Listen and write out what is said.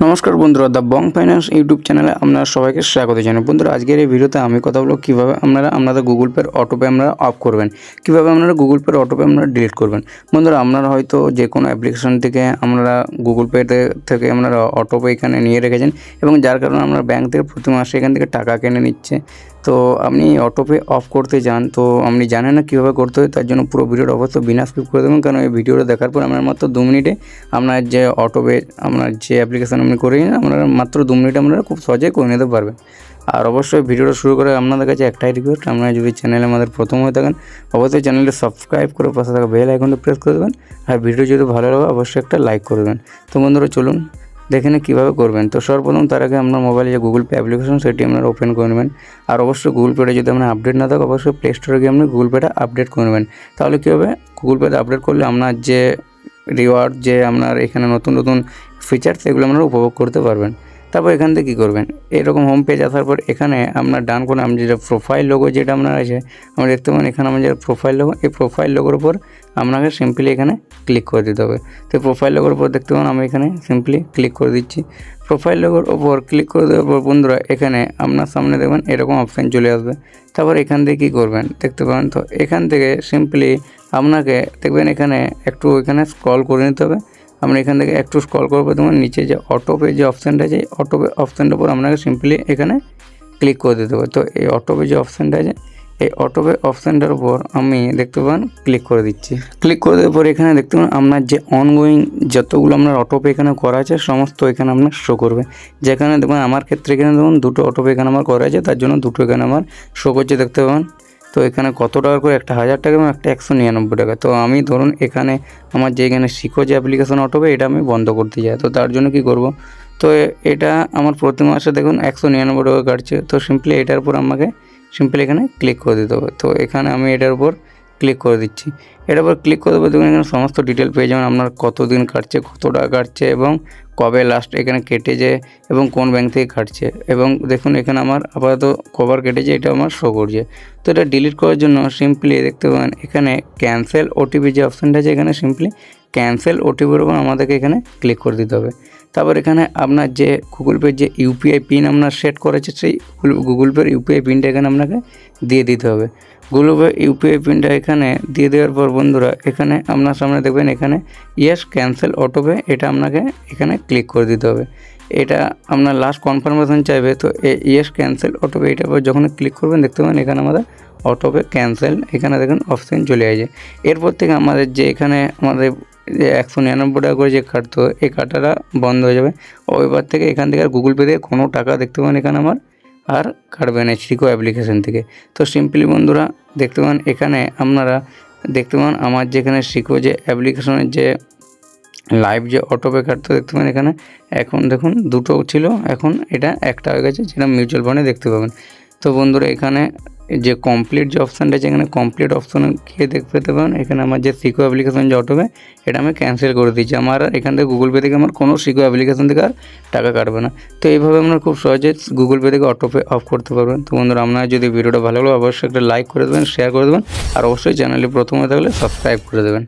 নমস্কার বন্ধুরা, the Bong finance YouTube চ্যানেলে আপনারা সবাইকে স্বাগত জানাই। বন্ধুরা, আজকের এই ভিডিওতে আমি কথা বলবো কীভাবে আপনারা আপনাদের গুগল পের অটোপে আপনারা অফ করবেন, কীভাবে আপনারা গুগল পের অটোপে আপনারা ডিলিট করবেন। বন্ধুরা, আপনারা হয়তো যে কোনো অ্যাপ্লিকেশন থেকে আপনারা গুগল পে থেকে আপনারা অটোপে এখানে নিয়ে রেখেছেন এবং যার কারণে আপনার ব্যাঙ্ক থেকে প্রতি মাসে এখান থেকে টাকা কেটে নিচ্ছে। তো আপনি অটোপে অফ করতে চান, তো আপনি জানেন না কীভাবে করতে হয়, তার জন্য পুরো ভিডিওটা অবশ্যই বিনা স্কিপ করে দেবেন, কারণ এই ভিডিওটা দেখার পর আপনার মাত্র 2 মিনিটে আপনার যে অটোপে আপনার যে অ্যাপ্লিকেশান আপনি করে নিন, আপনারা মাত্র 2 মিনিটে আপনারা খুব সহজেই করে নিতে পারবেন। আর অবশ্যই ভিডিওটা শুরু করে আপনাদের কাছে একটাই রিকোয়েস্ট, আপনারা যদি চ্যানেলে আমাদের প্রথম হয়ে থাকেন অবশ্যই চ্যানেলটি সাবস্ক্রাইব করে পাশে থাকা বেল আইকনটি প্রেস করে দেবেন। আর ভিডিও যদি ভালো লাগে অবশ্যই একটা লাইক করে দেবেন। তো বন্ধুরা, চলুন দেখে নিন কীভাবে করবেন। তো সর্বপ্রথম তার আগে আপনার মোবাইলে যে গুগল পে অ্যাপ্লিকেশন সেটি আপনারা ওপেন করে নেবেন। আর অবশ্যই গুগল পেটা যদি আপনার আপডেট না থাকে অবশ্যই প্লে স্টোরে গিয়ে আপনি গুগল পেটা আপডেট করে নেবেন। তাহলে কী হবে, গুগল পেটা আপডেট করলে আপনার যে রিওয়ার্ড যে আপনার এখানে নতুন নতুন ফিচার সেগুলো আপনারা উপভোগ করতে পারবেন। তারপর এখান থেকে কী করবেন, এরকম হোম পেজ আসার পর এখানে আপনার ডান কোণে আমি যেটা প্রোফাইল লোগো যেটা আপনার আছে আমরা দেখতে পাবেন, এখানে আমার যেটা প্রোফাইল লোগো, এই প্রোফাইল লোগোর উপর আপনাকে সিম্পলি এখানে ক্লিক করে দিতে হবে। তো প্রোফাইল লোগোর উপর দেখতে পাবেন আমি এখানে সিম্পলি ক্লিক করে দিচ্ছি। প্রোফাইল লোগোর ওপর ক্লিক করে দেওয়ার পর বন্ধুরা এখানে আপনার সামনে দেখবেন এরকম অপশান চলে আসবে। তারপর এখান থেকে কী করবেন দেখতে পাবেন, তো এখান থেকে সিম্পলি আপনাকে দেখবেন এখানে একটু এখানে স্ক্রল করে নিতে হবে। আমরা এখান থেকে একটু স্ক্রল করবো, তোমার নিচে যে অটোপে যে অপশানটা আছে এই অটোপে অপশানটার উপর আপনাকে সিম্পলি এখানে ক্লিক করে দিতে হবে। তো এই অটোপে যে অপশানটা আছে এই অটোপে অপশানটার উপর আমি দেখতে পাবেন ক্লিক করে দিচ্ছি। ক্লিক করে দেওয়ার পর এখানে দেখতে পাবেন আপনার যে অনগোয়িং যতগুলো আপনার অটোপে এখানে করা আছে সমস্ত এখানে আপনার শো করবে। যেখানে দেখবেন আমার ক্ষেত্রে এখানে দেখুন 2টো অটোপে এখানে আমার করা আছে, তার জন্য 2টো এখানে আমার শো করছে দেখতে পাবেন। তো এখানে কত টাকা করে, একটা 1000 টাকা এবং একটা 199 টাকা। তো আমি ধরুন এখানে আমার যে এখানে শিখো যে অ্যাপ্লিকেশন অটোপে এটা আমি বন্ধ করতে চাই, তো তার জন্য কি করব, তো এটা আমার প্রতি মাসে দেখুন 199 টাকা কাটছে। তো সিম্পলি এটার উপর আমাকে সিম্পলি এখানে ক্লিক করে দিতে হবে। তো এখানে আমি এটার উপর ক্লিক করে দিচ্ছি। এটার উপর ক্লিক করে দেবো, দেখুন এখানে সমস্ত ডিটেল পেয়ে যাবেন, আপনার কতদিন কাটছে, কত টাকা কাটছে এবং কবে লাস্ট এখানে কেটেছে এবং কোন ব্যাংক থেকে কাটছে। এবং দেখুন এখানে আমার আপাতত কভার কেটেছে, এটা আমার শো করছে। তো এটা ডিলিট করার জন্য সিম্পলি দেখতে পাবেন এখানে ক্যান্সেল ওটিপি যে অপশানটা আছে এখানে সিম্পলি ক্যান্সেল ওটিপির উপর আমাদেরকে এখানে ক্লিক করে দিতে হবে। তারপর এখানে আপনার যে গুগল পের যে ইউপিআই পিন আপনার সেট করেছে সেই গুগল পের ইউপিআই পিনটা এখানে আপনাকে দিয়ে দিতে হবে। গুগল পে ইউপিআই পিনটা এখানে দিয়ে দেওয়ার পর বন্ধুরা এখানে আপনার সামনে দেখবেন এখানে ইয়েস ক্যান্সেল অটোপে, এটা আপনাকে এখানে ক্লিক করে দিতে হবে। এটা আপনার লাস্ট কনফার্মেশন চাইবে, তো ইয়েস ক্যান্সেল অটোপে এটার পর যখন ক্লিক করবেন দেখতে পাবেন এখানে আমাদের অটোপে ক্যান্সেল এখানে দেখুন অপশান চলে আসে। এরপর থেকে আমাদের যে এখানে আমাদের যে 199 টাকা করে যে কাটতো এই কাটাটা বন্ধ হয়ে যাবে। এবার থেকে এখান থেকে আর গুগল পে থেকে কোনো টাকা দেখতে পাবেন এখানে আমার আর কাটবে না শিখো অ্যাপ্লিকেশন থেকে। তো সিম্পলি বন্ধুরা দেখতে পান এখানে আপনারা দেখতে পান আমার যেখানে শিখো যে অ্যাপ্লিকেশনের যে লাইভ যে অটোপে কাটতে দেখতে পাবেন এখানে এখন দেখুন 2টো ছিল, এখন এটা একটা হয়ে গেছে, যেটা মিউচুয়াল ফান্ডে দেখতে পাবেন। তো বন্ধুরা এখানে যে কমপ্লিট যে অপশানটা আছে এখানে কমপ্লিট অপশানে গিয়ে পেতে পাবেন এখানে আমার যে শিখো অ্যাপ্লিকেশন যে অটোপে এটা আমি ক্যান্সেল করে দিচ্ছি। আমার এখান থেকে গুগল পে থেকে আমার কোনো শিখো অ্যাপ্লিকেশন থেকে আর টাকা কাটবে না। তো এইভাবে আপনারা খুব সহজে গুগল পে থেকে অটোপে অফ করতে পারবেন। তো বন্ধুরা, আপনারা যদি ভিডিওটা ভালো লাগে অবশ্যই একটা লাইক করে দেবেন, শেয়ার করে দেবেন আর অবশ্যই চ্যানেলে প্রথমে থাকলে সাবস্ক্রাইব করে দেবেন।